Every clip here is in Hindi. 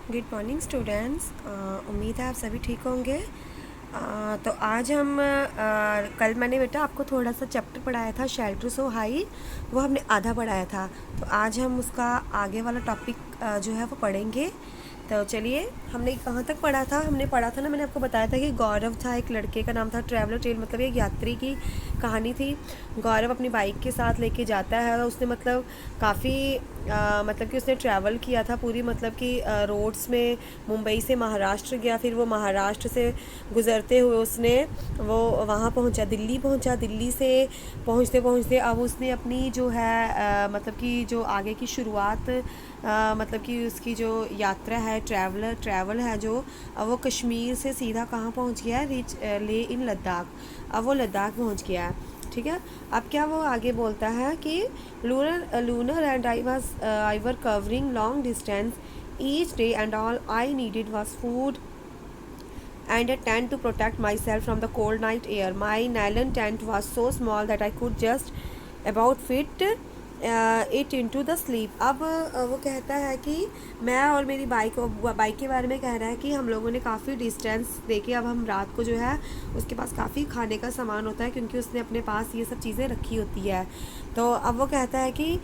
Good morning students. उम्मीद है आप सभी ठीक होंगे। तो आज हम कल मैंने बेटा आपको थोड़ा सा चैप्टर पढ़ाया था शेल्टर सो हाई, वो हमने आधा पढ़ाया था। तो आज हम उसका आगे वाला टॉपिक जो है वो पढ़ेंगे। तो चलिए, हमने कहाँ तक पढ़ा था? हमने पढ़ा था ना, मैंने आपको बताया था कि गौरव था, एक लड़के का नाम था ट्रैवलर टेल, मतलब एक यात्री की कहानी थी। गौरव अपनी बाइक के साथ लेके जाता है और उसने मतलब काफ़ी मतलब कि उसने ट्रैवल किया था पूरी, मतलब कि रोड्स में मुंबई से महाराष्ट्र गया, फिर वो महाराष्ट्र से गुज़रते हुए उसने वो वहाँ पहुँचा, दिल्ली पहुँचा। दिल्ली से पहुँचते पहुँचते अब उसने अपनी जो है मतलब कि जो आगे की शुरुआत मतलब कि उसकी जो यात्रा है, ट्रैवल है जो, अब वो कश्मीर से सीधा कहाँ पहुँच गया है? ले इन लद्दाख। अब वो लद्दाख पहुँच गया है, ठीक है। अब क्या वो आगे बोलता है कि lunar and I were covering long distance each day and all I needed was food and a tent to protect myself from the cold night air. My nylon tent was so small that I could just about fit it into the sleep. अब वो कहता है कि मैं और मेरी बाइक के बारे में कह रहा है कि हम लोगों ने काफ़ी डिस्टेंस देके अब हम रात को जो है उसके पास काफ़ी खाने का सामान होता है, क्योंकि उसने अपने पास ये सब चीज़ें रखी होती है। तो अब वो कहता है कि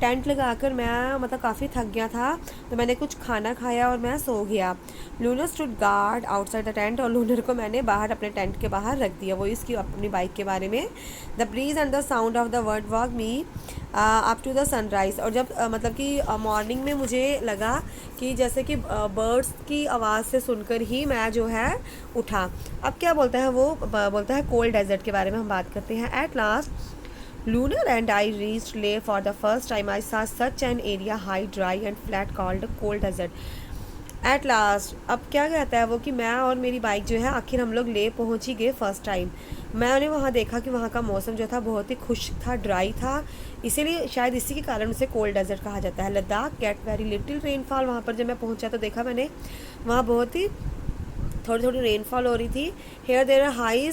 टेंट लगाकर मैं मतलब काफ़ी थक गया था, तो मैंने कुछ खाना खाया और मैं सो गया। Lunar stood guard outside the tent, और लूनर को मैंने बाहर अपने टेंट के बाहर रख दिया। वो इसकी अपनी बाइक के बारे में। The breeze and the sound of the word walk me up to the sunrise. और जब मतलब कि मॉर्निंग में मुझे लगा कि जैसे कि बर्ड्स की आवाज़ से सुनकर ही मैं जो है उठा। अब क्या बोलता है वो? बोलता है कोल्ड डेजर्ट के बारे में हम बात करते हैं। At last Lunar and I reached Leh for the first time I saw such an area high dry and flat called cold desert. At last, अब क्या कहता है वो कि मैं और मेरी बाइक जो है आखिर हम लोग ले पहुंच ही गए फर्स्ट टाइम। मैंने वहाँ देखा कि वहाँ का मौसम जो था बहुत ही खुश्क था, ड्राई था, इसीलिए शायद इसी के कारण उसे कोल्ड डेजर्ट कहा जाता है। Ladakh get very little rainfall. वहाँ पर जब मैं पहुँचा तो देखा मैंने वहाँ बहुत ही थोड़ी थोड़ी रेनफॉल हो रही थी। Here there are high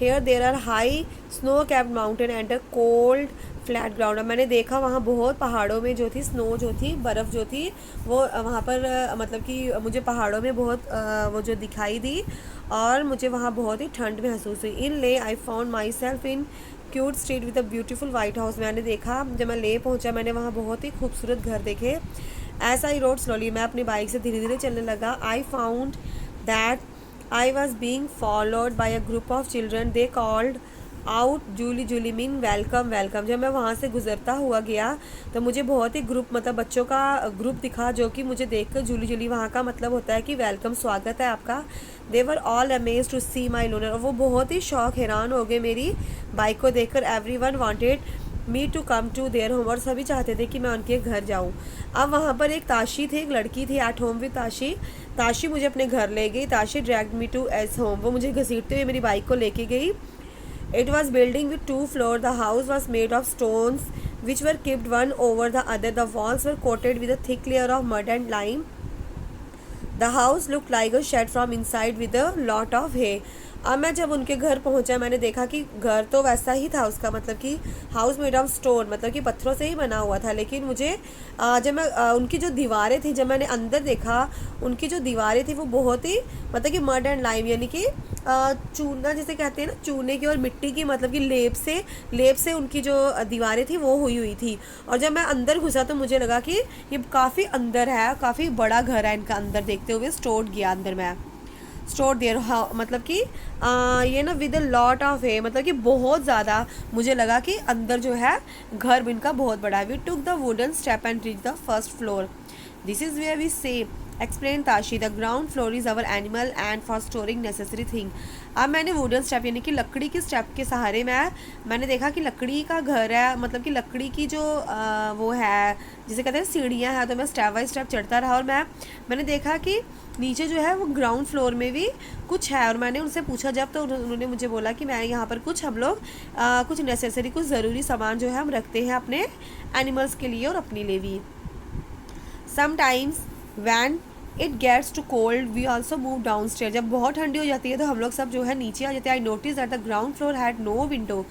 here there are high snow capped mountain and a cold flat ground. मैंने देखा वहाँ बहुत पहाड़ों में जो थी स्नो, जो थी बर्फ़ जो थी वो वहाँ पर मतलब कि मुझे पहाड़ों में बहुत वो जो दिखाई दी, और मुझे वहाँ बहुत ही ठंड महसूस हुई। इन ले I found my self in cute street with a beautiful white house. मैंने देखा जब मैं ले पहुँचा, मैंने वहाँ बहुत ही खूबसूरत घर देखे। एज आई रोड स्लोली, मैं अपनी बाइक से धीरे धीरे चलने लगा। I found that I was being followed by a group of children. They called out Julley Julley mean welcome welcome. जब मैं वहाँ से गुजरता हुआ गया तो मुझे बहुत ही ग्रुप, मतलब बच्चों का ग्रुप दिखा, जो कि मुझे देखकर जूली जूली वहाँ का मतलब होता है कि वेलकम, स्वागत है आपका। They were all amaze to see my Lunar. और वो बहुत ही शौक हैरान हो गए मेरी बाइक को देखकर। Everyone wanted me to come to their home, और सभी चाहते थे कि मैं उनके घर जाऊँ। अब वहाँ पर एक ताशी थी, एक लड़की थी, at home with Tashi. Tashi मुझे अपने घर ले गई। Tashi dragged me to his home, वो मुझे घसीटते हुए मेरी बाइक को लेके गई। It was building with two floors. The house was made of stones which were kept one over the other. The walls were coated with a thick layer of mud and lime. The house looked like a shed from inside with a lot of hay. अब मैं जब उनके घर पहुंचा, मैंने देखा कि घर तो वैसा ही था उसका, मतलब कि हाउस मेड ऑफ स्टोन, मतलब कि पत्थरों से ही बना हुआ था। लेकिन मुझे जब मैं उनकी जो दीवारें थी, जब मैंने अंदर देखा, उनकी जो दीवारें थी वो बहुत ही मतलब कि मड एंड लाइम, यानी कि चूना जिसे कहते हैं ना, चूने की और मिट्टी की, मतलब कि लेप से उनकी जो दीवारें थी वो हुई थी। और जब मैं अंदर घुसा तो मुझे लगा कि ये काफ़ी अंदर है, काफ़ी बड़ा घर है इनका। अंदर देखते हुए स्टोर गया अंदर मैं, स्टोर देयर, मतलब कि ये ना विद अ लॉट ऑफ है, मतलब कि बहुत ज़्यादा मुझे लगा कि अंदर जो है घर इनका बहुत बड़ा है। We took the wooden step and reach the first floor. This is where we say explain Tashi, the ground floor is our animal and for storing necessary thing. अब मैंने वुडन स्टेप यानी कि लकड़ी के स्टेप के सहारे मैंने देखा कि लकड़ी का घर है, मतलब कि लकड़ी की जो वो है जिसे कहते हैं सीढ़ियाँ हैं। तो मैं स्टेप बाई स्टेप चढ़ता रहा, और मैंने देखा कि नीचे जो है वो ग्राउंड फ्लोर में भी कुछ है। और मैंने उनसे पूछा जब, तो उन्होंने मुझे बोला कि मैं यहाँ पर कुछ हम लोग कुछ नेसेसरी, कुछ ज़रूरी सामान जो है हम रखते हैं अपने एनिमल्स के लिए और अपने लिए भी। Sometimes when it gets too cold we also move down stair. जब बहुत ठंडी हो जाती है तो हम लोग सब जो है नीचे आ जाते हैं। I notice that the ground floor had no window.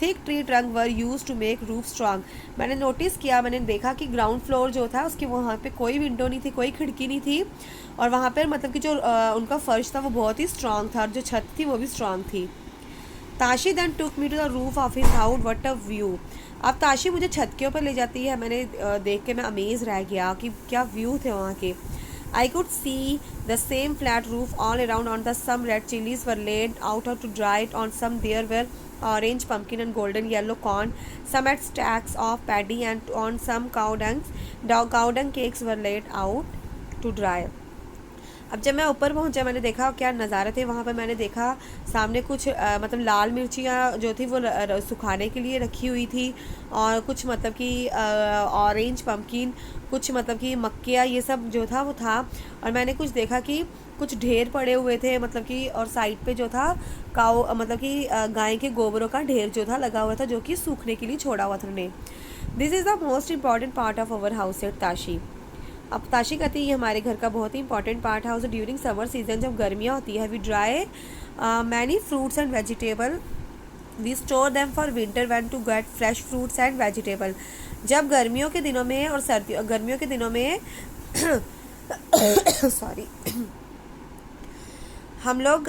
Thick tree trunk were use to make roof strong. मैंने नोटिस किया, मैंने देखा कि ग्राउंड फ्लोर जो था उसके वहाँ पे कोई विंडो नहीं थी, कोई खिड़की नहीं थी, और वहाँ पर मतलब कि जो उनका फर्श था वो बहुत ही स्ट्रांग था, और जो छत थी वो भी स्ट्रांग थी। Tashi then took me to the roof of his house, what a view. अब ताशी मुझे छत के ऊपर ले जाती है। मैंने देख के मैं अमेज रह गया कि क्या व्यू थे वहाँ के। I could see the same flat roof all around on the some red chillies were laid out to dry it on some there were orange pumpkin and golden yellow corn, some had stacks of paddy, and on some cow dung cakes were laid out to dry. अब जब मैं ऊपर पहुंचा, मैंने देखा क्या नज़ारे थे वहाँ पर। मैंने देखा सामने कुछ मतलब लाल मिर्चियाँ जो थी वो सुखाने के लिए रखी हुई थी, और कुछ मतलब कि ऑरेंज पम्पकिन, कुछ मतलब कि मक्किया, ये सब जो था वो था। और मैंने कुछ देखा कि कुछ ढेर पड़े हुए थे, मतलब कि, और साइड पे जो था काऊ मतलब कि गाय के गोबरों का ढेर जो था लगा हुआ था, जो कि सूखने के लिए छोड़ा हुआ था उन्होंने। This is the most important part of our house said Tashi. अब ताशी कहती है ये हमारे घर का बहुत ही इंपॉर्टेंट पार्ट है। ड्यूरिंग समर सीजन, जब गर्मियाँ होती है, we dry many fruits and vegetable, we store them for winter when to get fresh fruits and vegetable. जब गर्मियों के दिनों में और गर्मियों के दिनों में सॉरी हम लोग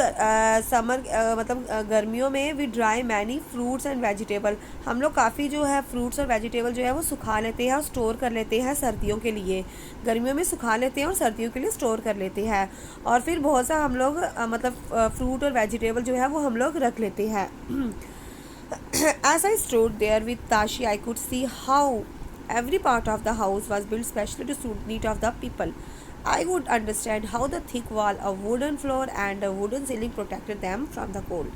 समर मतलब गर्मियों में we dry many fruits and vegetable, हम लोग काफ़ी जो है फ्रूट्स और वेजिटेबल जो है वो सुखा लेते हैं और स्टोर कर लेते हैं सर्दियों के लिए। गर्मियों में सुखा लेते हैं और सर्दियों के लिए स्टोर कर लेते हैं, और फिर बहुत सा हम लोग मतलब फ्रूट और वेजिटेबल जो है वो हम लोग रख लेते हैं। As I stood there with Tashi, I could see how every part of the house was built specially to suit need of the people. I would understand how the thick wall, a wooden floor and a wooden ceiling protected them from the cold.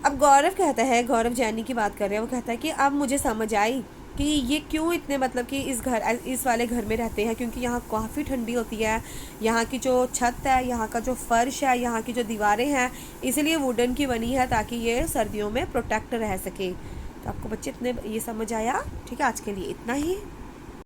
अब गौरव कहता है, गौरव जैनी की बात कर रहे हैं, वो कहता है कि अब मुझे समझ आई कि ये क्यों इतने मतलब कि इस वाले घर में रहते हैं, क्योंकि यहाँ काफ़ी ठंडी होती है। यहाँ की जो छत है, यहाँ का जो फर्श है, यहाँ की जो दीवारें हैं, इसलिए वुडन की बनी है ताकि ये सर्दियों में प्रोटेक्ट रह सके। तो आपको बच्चे इतने ये समझ आया? ठीक है, आज के लिए इतना ही।